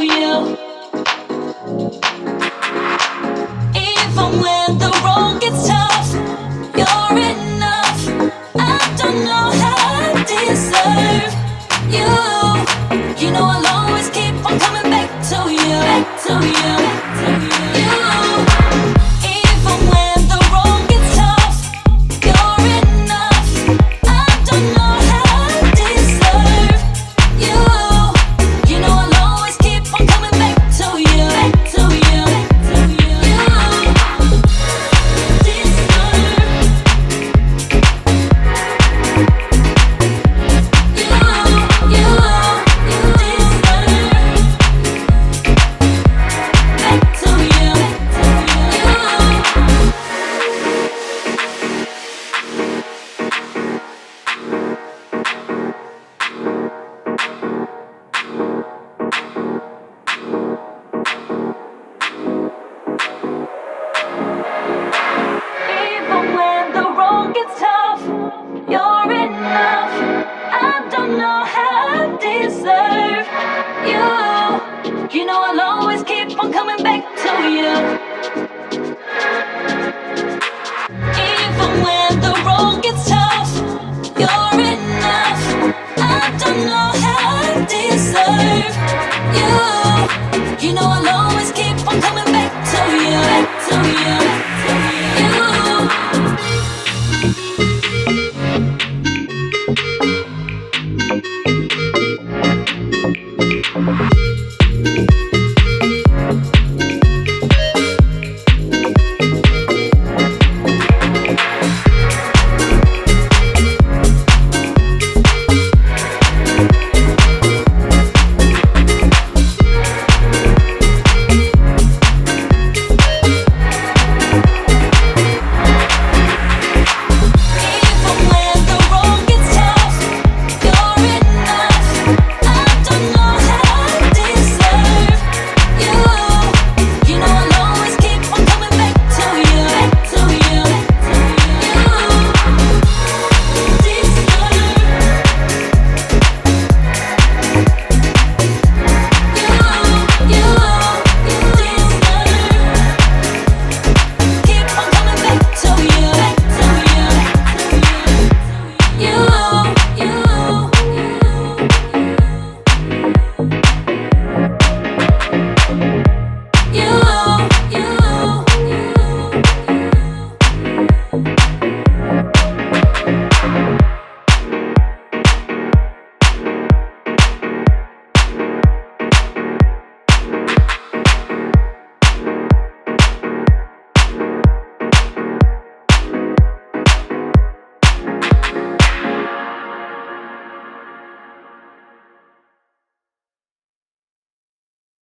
you. Even when the road gets tough, you're enough. I don't know how I deserve you. You know I'll always keep on coming back to you, back to you, back to you. Even when the road gets tough, you're enough. I don't know how I deserve you. You know I'll always keep on coming back to you, back to you, back to you. Even when the road gets tough, you're enough. I don't know how I deserve you. You know I'll always keep on coming back to you.